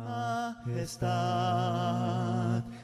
Majestad,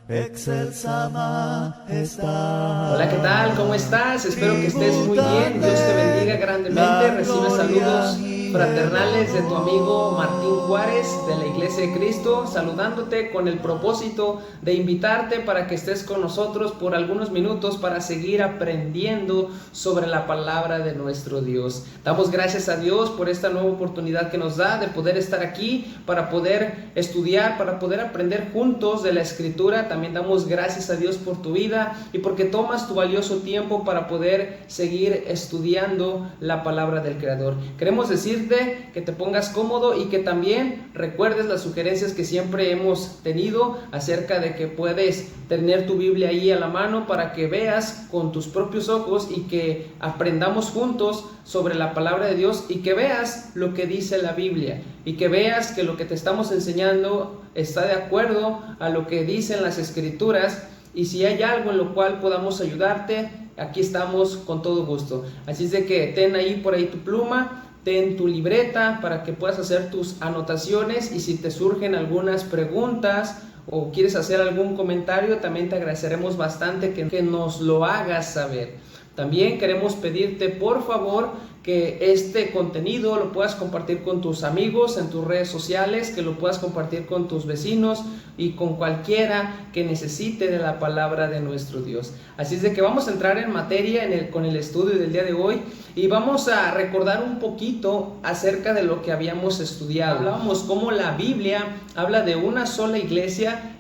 excelsa majestad. Hola, ¿qué tal? ¿Cómo estás? Espero que estés muy bien. Dios te bendiga grandemente. Recibe saludos fraternales de tu amigo Martín Juárez de la Iglesia de Cristo, saludándote con el propósito de invitarte para que estés con nosotros por algunos minutos para seguir aprendiendo sobre la palabra de nuestro Dios. Damos gracias a Dios por esta nueva oportunidad que nos da de poder estar aquí para poder estudiar, para poder aprender juntos de la Escritura. También damos gracias a Dios por tu vida y porque tomas tu valioso tiempo para poder seguir estudiando la palabra del Creador. Queremos decirte que te pongas cómodo y que también recuerdes las sugerencias que siempre hemos tenido acerca de que puedes tener tu Biblia ahí a la mano para que veas con tus propios ojos y que aprendamos juntos sobre la palabra de Dios y que veas lo que dice la Biblia y que veas que lo que te estamos enseñando está de acuerdo a lo que dicen las Escrituras, y si hay algo en lo cual podamos ayudarte, aquí estamos con todo gusto. Así es de que ten ahí por ahí tu pluma, ten tu libreta para que puedas hacer tus anotaciones, y si te surgen algunas preguntas o quieres hacer algún comentario, también te agradeceremos bastante que nos lo hagas saber. También queremos pedirte por favor que este contenido lo puedas compartir con tus amigos en tus redes sociales, que lo puedas compartir con tus vecinos y con cualquiera que necesite de la palabra de nuestro Dios. Así es de que vamos a entrar en materia con el estudio del día de hoy y vamos a recordar un poquito acerca de lo que habíamos estudiado. Hablábamos cómo la Biblia habla de una sola iglesia,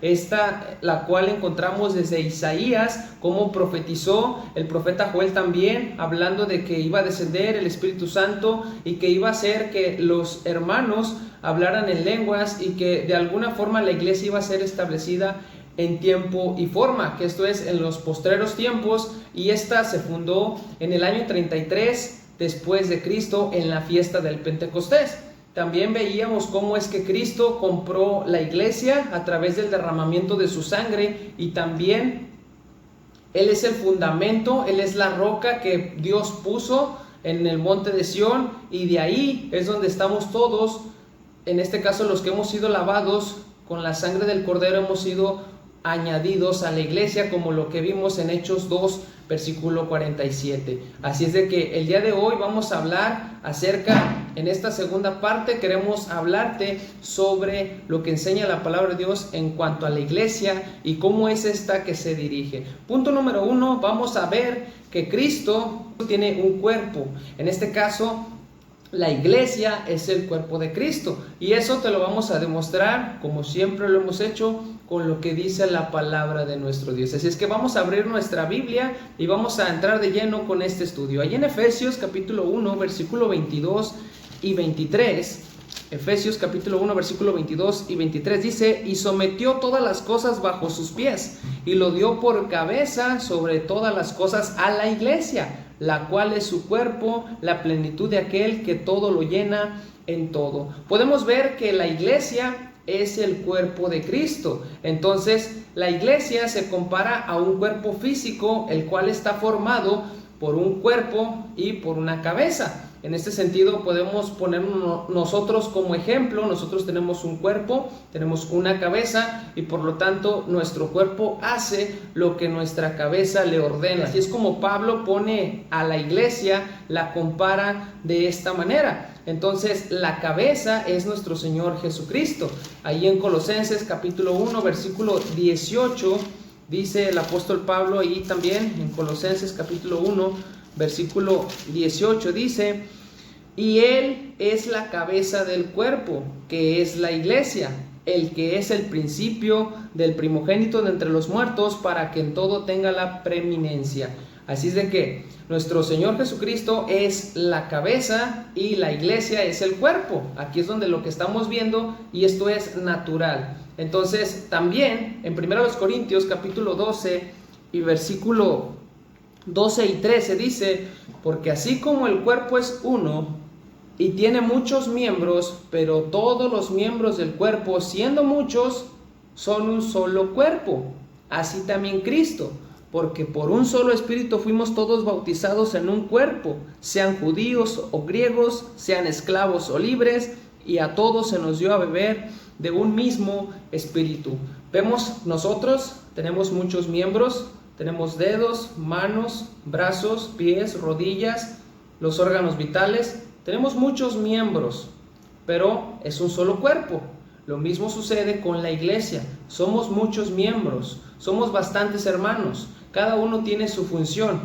la cual encontramos desde Isaías, cómo profetizó el profeta Joel también, hablando de que iba a descender el Espíritu Santo y que iba a hacer que los hermanos hablaran en lenguas y que de alguna forma la iglesia iba a ser establecida en tiempo y forma, que esto es en los postreros tiempos, y esta se fundó en el año 33 después de Cristo en la fiesta del Pentecostés. También veíamos cómo es que Cristo compró la iglesia a través del derramamiento de su sangre, y también Él es el fundamento, Él es la roca que Dios puso en el monte de Sión, y de ahí es donde estamos todos. En este caso, los que hemos sido lavados con la sangre del Cordero hemos sido añadidos a la iglesia, como lo que vimos en Hechos 2, versículo 47. Así es de que el día de hoy vamos a hablar en esta segunda parte, queremos hablarte sobre lo que enseña la palabra de Dios en cuanto a la iglesia y cómo es esta que se dirige. Punto número 1, vamos a ver que Cristo tiene un cuerpo. En este caso, la iglesia es el cuerpo de Cristo, y eso te lo vamos a demostrar, como siempre lo hemos hecho, con lo que dice la palabra de nuestro Dios. Así es que vamos a abrir nuestra Biblia y vamos a entrar de lleno con este estudio. Allí en Efesios capítulo 1, versículo 22 y 23, Efesios capítulo 1, versículo 22 y 23 dice: y sometió todas las cosas bajo sus pies, y lo dio por cabeza sobre todas las cosas a la iglesia, la cual es su cuerpo, la plenitud de aquel que todo lo llena en todo. Podemos ver que la iglesia es el cuerpo de Cristo. Entonces, la iglesia se compara a un cuerpo físico, el cual está formado por un cuerpo y por una cabeza. En este sentido, podemos ponernos nosotros como ejemplo. Nosotros tenemos un cuerpo, tenemos una cabeza, y por lo tanto nuestro cuerpo hace lo que nuestra cabeza le ordena. Así es como Pablo pone a la iglesia, la compara de esta manera. Entonces, la cabeza es nuestro Señor Jesucristo. Ahí en Colosenses capítulo 1, versículo 18, dice el apóstol Pablo, ahí también en Colosenses capítulo 1, versículo 18, dice: y Él es la cabeza del cuerpo, que es la iglesia, el que es el principio del primogénito de entre los muertos, para que en todo tenga la preeminencia. Así es de que nuestro Señor Jesucristo es la cabeza y la iglesia es el cuerpo. Aquí es donde lo que estamos viendo, y esto es natural. Entonces, también en 1 Corintios capítulo 12 y versículo 12 y 13 dice: porque así como el cuerpo es uno y tiene muchos miembros, pero todos los miembros del cuerpo, siendo muchos, son un solo cuerpo, así también Cristo. Porque por un solo espíritu fuimos todos bautizados en un cuerpo, sean judíos o griegos, sean esclavos o libres, y a todos se nos dio a beber de un mismo espíritu. Vemos, nosotros tenemos muchos miembros, tenemos dedos, manos, brazos, pies, rodillas, los órganos vitales, tenemos muchos miembros, pero es un solo cuerpo. Lo mismo sucede con la iglesia, somos muchos miembros, somos bastantes hermanos, cada uno tiene su función,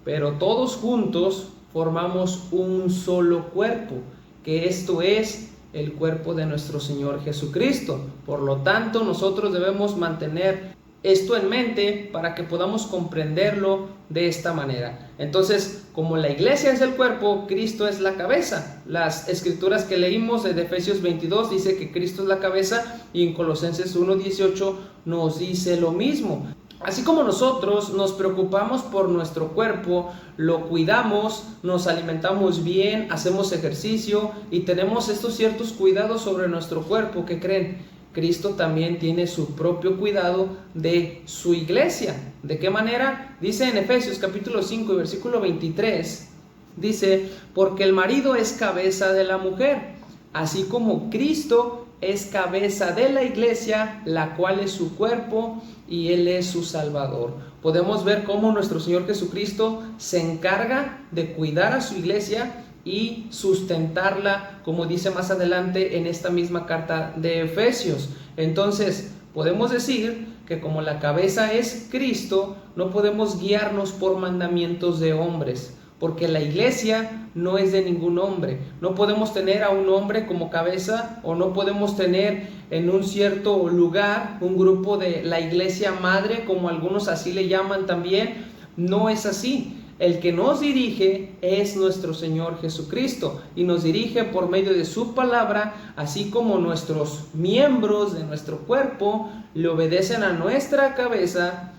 pero todos juntos formamos un solo cuerpo, que esto es el cuerpo de nuestro Señor Jesucristo. Por lo tanto, nosotros debemos mantener esto en mente para que podamos comprenderlo de esta manera. Entonces, como la iglesia es el cuerpo, Cristo es la cabeza. Las escrituras que leímos de Efesios 22 dice que Cristo es la cabeza, y en Colosenses 1:18 nos dice lo mismo. Así como nosotros nos preocupamos por nuestro cuerpo, lo cuidamos, nos alimentamos bien, hacemos ejercicio y tenemos estos ciertos cuidados sobre nuestro cuerpo, ¿qué creen? Cristo también tiene su propio cuidado de su iglesia. ¿De qué manera? Dice en Efesios capítulo 5 y versículo 23, dice, porque el marido es cabeza de la mujer, así como Cristo es cabeza de la iglesia, la cual es su cuerpo y Él es su Salvador. Podemos ver cómo nuestro Señor Jesucristo se encarga de cuidar a su iglesia y sustentarla, como dice más adelante en esta misma carta de Efesios. Entonces, podemos decir que como la cabeza es Cristo, no podemos guiarnos por mandamientos de hombres, porque la iglesia no es de ningún hombre. No podemos tener a un hombre como cabeza, o no podemos tener en un cierto lugar un grupo de la iglesia madre, como algunos así le llaman también. No es así. El que nos dirige es nuestro Señor Jesucristo, y nos dirige por medio de su palabra, así como nuestros miembros de nuestro cuerpo le obedecen a nuestra cabeza.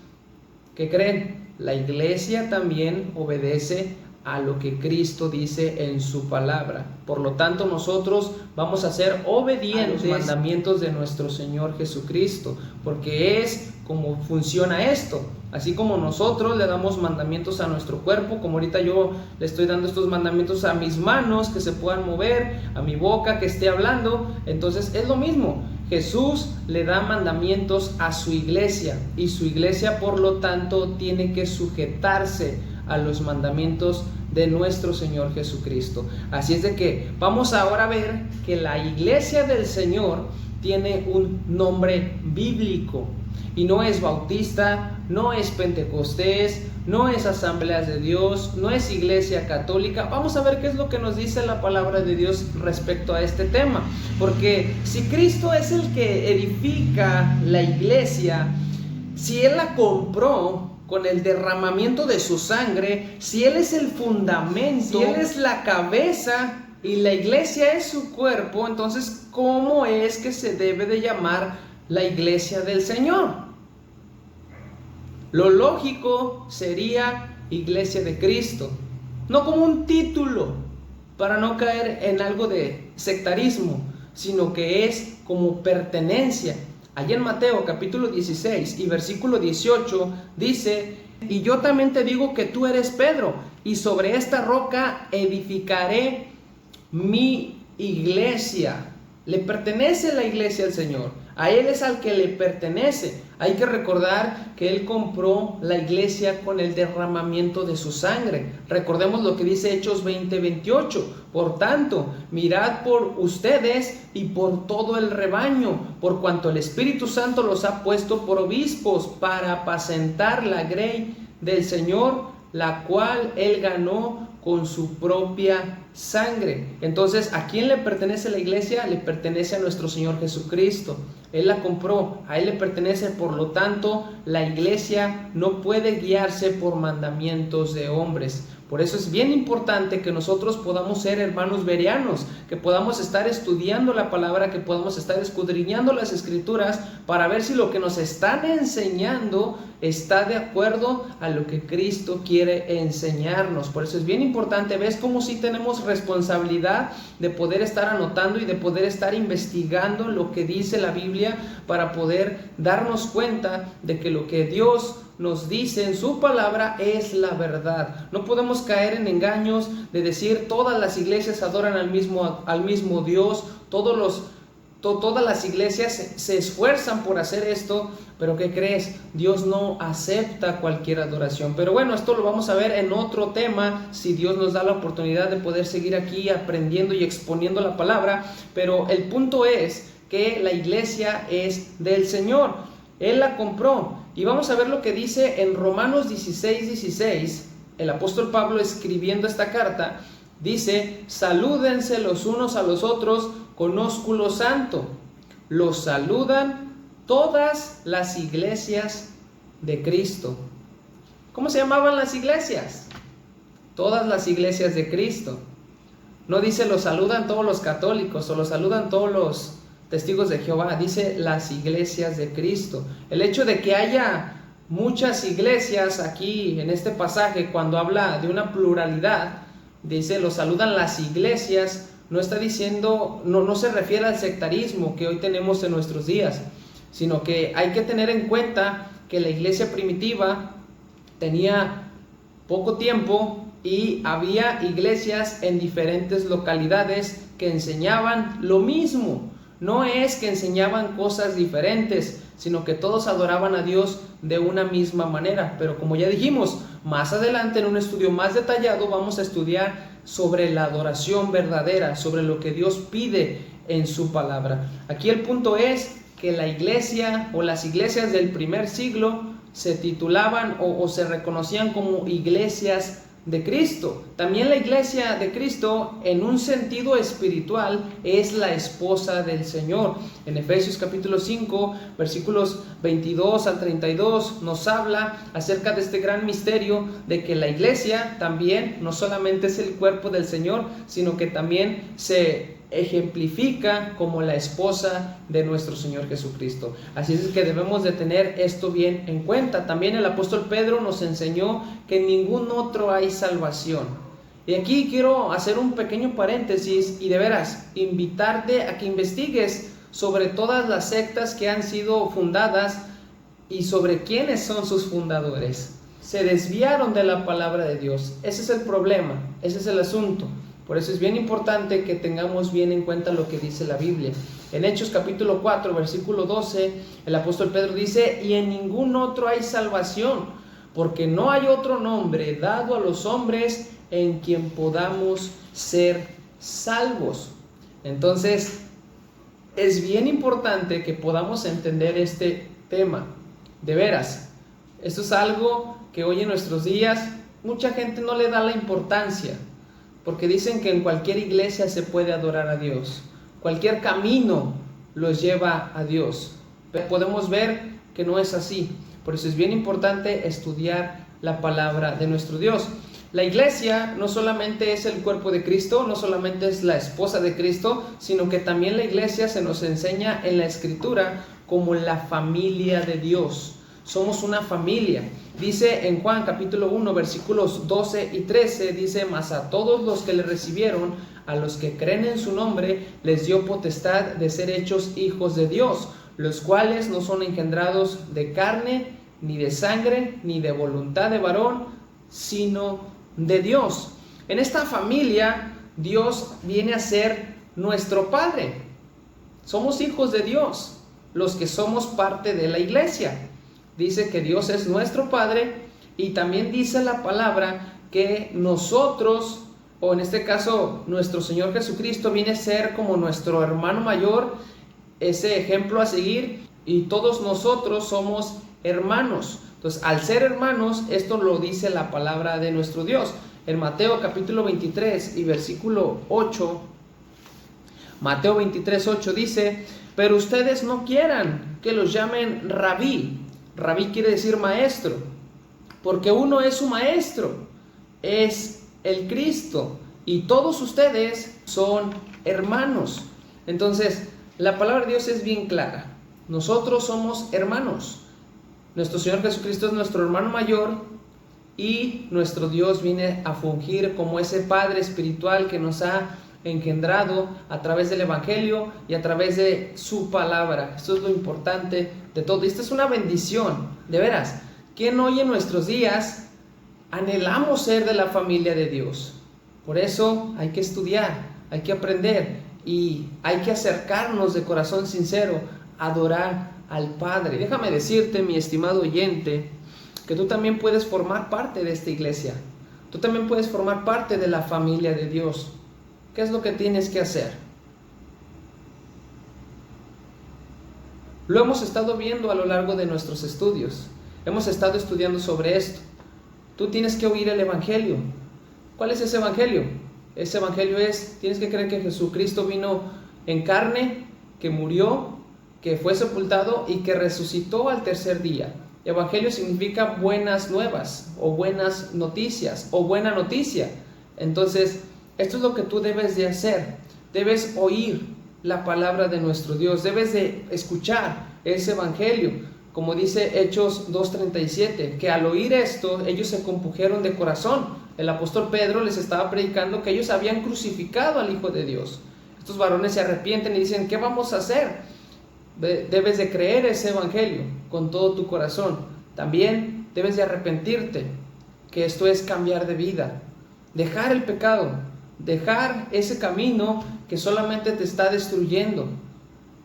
¿Qué creen? La iglesia también obedece a lo que Cristo dice en su palabra. Por lo tanto, nosotros vamos a ser obedientes a los mandamientos de nuestro Señor Jesucristo, porque es como funciona esto. Así como nosotros le damos mandamientos a nuestro cuerpo, como ahorita yo le estoy dando estos mandamientos a mis manos, que se puedan mover, a mi boca, que esté hablando, entonces es lo mismo. Jesús le da mandamientos a su iglesia, y su iglesia, por lo tanto, tiene que sujetarse a los mandamientos de nuestro Señor Jesucristo. Así es de que vamos ahora a ver que la iglesia del Señor tiene un nombre bíblico, y no es bautista, no es pentecostés, no es asambleas de Dios, no es iglesia católica. Vamos a ver qué es lo que nos dice la palabra de Dios respecto a este tema, porque si Cristo es el que edifica la iglesia, si Él la compró con el derramamiento de su sangre, si Él es el fundamento, si Él es la cabeza y la iglesia es su cuerpo, entonces ¿cómo es que se debe de llamar la iglesia del Señor? Lo lógico sería iglesia de Cristo, no como un título para no caer en algo de sectarismo, sino que es como pertenencia. Allí en Mateo capítulo 16 y versículo 18 dice, y yo también te digo que tú eres Pedro, y sobre esta roca edificaré mi iglesia. Le pertenece la iglesia al Señor, a Él es al que le pertenece. Hay que recordar que Él compró la iglesia con el derramamiento de su sangre. Recordemos lo que dice Hechos 20:28. Por tanto, mirad por ustedes y por todo el rebaño, por cuanto el Espíritu Santo los ha puesto por obispos para apacentar la grey del Señor, la cual Él ganó con su propia sangre. Entonces, ¿a quién le pertenece la iglesia? Le pertenece a nuestro Señor Jesucristo. Él la compró, a Él le pertenece. Por lo tanto, la iglesia no puede guiarse por mandamientos de hombres. Por eso es bien importante que nosotros podamos ser hermanos bereanos, que podamos estar estudiando la palabra, que podamos estar escudriñando las escrituras para ver si lo que nos están enseñando está de acuerdo a lo que Cristo quiere enseñarnos. Por eso es bien importante. ¿Ves cómo sí tenemos responsabilidad de poder estar anotando y de poder estar investigando lo que dice la Biblia para poder darnos cuenta de que lo que Dios nos dice en su palabra es la verdad. No podemos caer en engaños de decir todas las iglesias adoran al mismo Dios, todas las iglesias se esfuerzan por hacer esto, pero ¿qué crees? Dios no acepta cualquier adoración. Pero bueno, esto lo vamos a ver en otro tema, si Dios nos da la oportunidad de poder seguir aquí aprendiendo y exponiendo la palabra. Pero el punto es que la iglesia es del Señor, Él la compró. Y vamos a ver lo que dice en Romanos 16:16, el apóstol Pablo escribiendo esta carta, dice: salúdense los unos a los otros con ósculo santo. Los saludan todas las iglesias de Cristo. ¿Cómo se llamaban las iglesias? Todas las iglesias de Cristo. No dice los saludan todos los católicos o los saludan todos los testigos de Jehová, dice las iglesias de Cristo. El hecho de que haya muchas iglesias aquí en este pasaje, cuando habla de una pluralidad, dice los saludan las iglesias, no está diciendo, no se refiere al sectarismo que hoy tenemos en nuestros días, sino que hay que tener en cuenta que la iglesia primitiva tenía poco tiempo y había iglesias en diferentes localidades que enseñaban lo mismo. No es que enseñaban cosas diferentes, sino que todos adoraban a Dios de una misma manera. Pero como ya dijimos, más adelante en un estudio más detallado vamos a estudiar sobre la adoración verdadera, sobre lo que Dios pide en su palabra. Aquí el punto es que la iglesia o las iglesias del primer siglo se titulaban o se reconocían como iglesias de Cristo. También la iglesia de Cristo, en un sentido espiritual, es la esposa del Señor. En Efesios capítulo 5, versículos 22 al 32, nos habla acerca de este gran misterio de que la iglesia también no solamente es el cuerpo del Señor, sino que también se ejemplifica como la esposa de nuestro Señor Jesucristo. Así es que debemos de tener esto bien en cuenta. También el apóstol Pedro nos enseñó que en ningún otro hay salvación. Y aquí quiero hacer un pequeño paréntesis y de veras invitarte a que investigues sobre todas las sectas que han sido fundadas y sobre quiénes son sus fundadores. Se desviaron de la palabra de Dios. Ese es el problema, ese es el asunto. Por eso es bien importante que tengamos bien en cuenta lo que dice la Biblia. En Hechos capítulo 4, versículo 12, el apóstol Pedro dice: y en ningún otro hay salvación, porque no hay otro nombre dado a los hombres en quien podamos ser salvos. Entonces, es bien importante que podamos entender este tema. De veras, esto es algo que hoy en nuestros días mucha gente no le da la importancia, porque dicen que en cualquier iglesia se puede adorar a Dios. Cualquier camino los lleva a Dios. Pero podemos ver que no es así. Por eso es bien importante estudiar la palabra de nuestro Dios. La iglesia no solamente es el cuerpo de Cristo, no solamente es la esposa de Cristo, sino que también la iglesia se nos enseña en la Escritura como la familia de Dios. Somos una familia. Dice en Juan capítulo 1 versículos 12 y 13, dice: mas a todos los que le recibieron, a los que creen en su nombre, les dio potestad de ser hechos hijos de Dios, los cuales no son engendrados de carne, ni de sangre, ni de voluntad de varón, sino de Dios. En esta familia, Dios viene a ser nuestro Padre. Somos hijos de Dios, los que somos parte de la iglesia. Dice que Dios es nuestro Padre, y también dice la palabra que nosotros, o en este caso nuestro Señor Jesucristo, viene a ser como nuestro hermano mayor, ese ejemplo a seguir, y todos nosotros somos hermanos. Entonces, al ser hermanos, esto lo dice la palabra de nuestro Dios. En Mateo capítulo 23 y versículo 8, Mateo 23, 8 dice: pero ustedes no quieran que los llamen rabí. Rabí quiere decir maestro, porque uno es su maestro, es el Cristo, y todos ustedes son hermanos. Entonces, la palabra de Dios es bien clara. Nosotros somos hermanos. Nuestro Señor Jesucristo es nuestro hermano mayor, y nuestro Dios viene a fungir como ese Padre espiritual que nos ha engendrado a través del Evangelio y a través de su palabra. Esto es lo importante de todo. Esta es una bendición, de veras. ¿Quién hoy en nuestros días anhelamos ser de la familia de Dios? Por eso hay que estudiar, hay que aprender y hay que acercarnos de corazón sincero a adorar al Padre. Déjame decirte, mi estimado oyente, que tú también puedes formar parte de esta iglesia. Tú también puedes formar parte de la familia de Dios. ¿Qué es lo que tienes que hacer? Lo hemos estado viendo a lo largo de nuestros estudios. Hemos estado estudiando sobre esto. Tú tienes que oír el Evangelio. ¿Cuál es ese Evangelio? Ese Evangelio es, tienes que creer que Jesucristo vino en carne, que murió, que fue sepultado y que resucitó al tercer día. Evangelio significa buenas nuevas, o buenas noticias, o buena noticia. Entonces, esto es lo que tú debes de hacer. Debes oír la palabra de nuestro Dios. Debes de escuchar ese Evangelio. Como dice Hechos 2:37, que al oír esto, ellos se compungieron de corazón. El apóstol Pedro les estaba predicando que ellos habían crucificado al Hijo de Dios. Estos varones se arrepienten y dicen, ¿qué vamos a hacer? Debes de creer ese Evangelio con todo tu corazón. También debes de arrepentirte, que esto es cambiar de vida. Dejar el pecado, dejar ese camino que solamente te está destruyendo.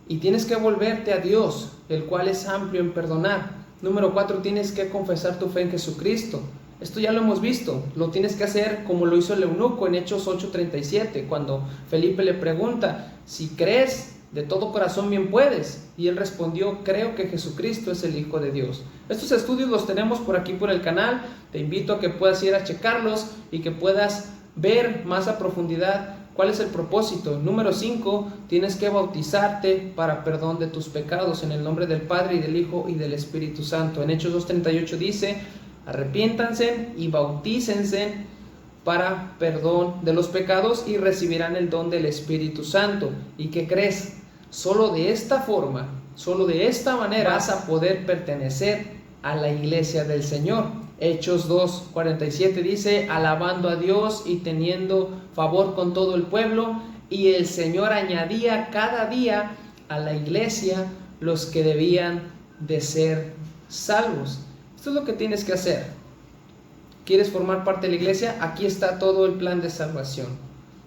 Y tienes que volverte a Dios, el cual es amplio en perdonar. Número 4, tienes que confesar tu fe en Jesucristo. Esto ya lo hemos visto, lo tienes que hacer como lo hizo el eunuco en Hechos 8:37, cuando Felipe le pregunta, si crees de todo corazón bien puedes. Y él respondió, creo que Jesucristo es el Hijo de Dios. Estos estudios los tenemos por aquí por el canal. Te invito a que puedas ir a checarlos y que puedas ver más a profundidad cuál es el propósito. Número 5, tienes que bautizarte para perdón de tus pecados en el nombre del Padre y del Hijo y del Espíritu Santo. En Hechos 2:38 dice, arrepiéntanse y bautícense para perdón de los pecados y recibirán el don del Espíritu Santo. ¿Y qué crees? Solo de esta forma, solo de esta manera vas a poder pertenecer a la iglesia del Señor. Hechos 2:47 dice, alabando a Dios y teniendo favor con todo el pueblo, y el Señor añadía cada día a la iglesia los que debían de ser salvos. Esto es lo que tienes que hacer. ¿Quieres formar parte de la iglesia? Aquí está todo el plan de salvación.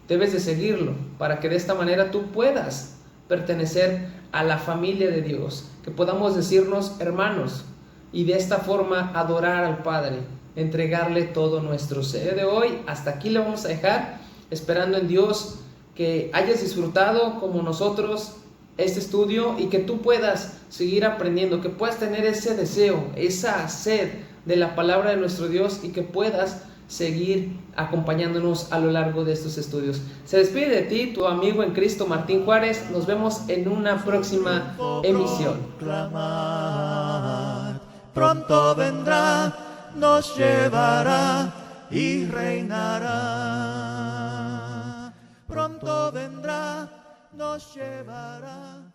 Debes de seguirlo para que de esta manera tú puedas pertenecer a la familia de Dios, que podamos decirnos hermanos y de esta forma adorar al Padre, entregarle todo nuestro ser. De hoy hasta aquí le vamos a dejar, esperando en Dios que hayas disfrutado como nosotros este estudio y que tú puedas seguir aprendiendo, que puedas tener ese deseo, esa sed de la palabra de nuestro Dios y que puedas seguir acompañándonos a lo largo de estos estudios. Se despide de ti tu amigo en Cristo, Martín Juárez. Nos vemos en una próxima emisión. Pronto vendrá, nos llevará y reinará. Pronto vendrá, nos llevará.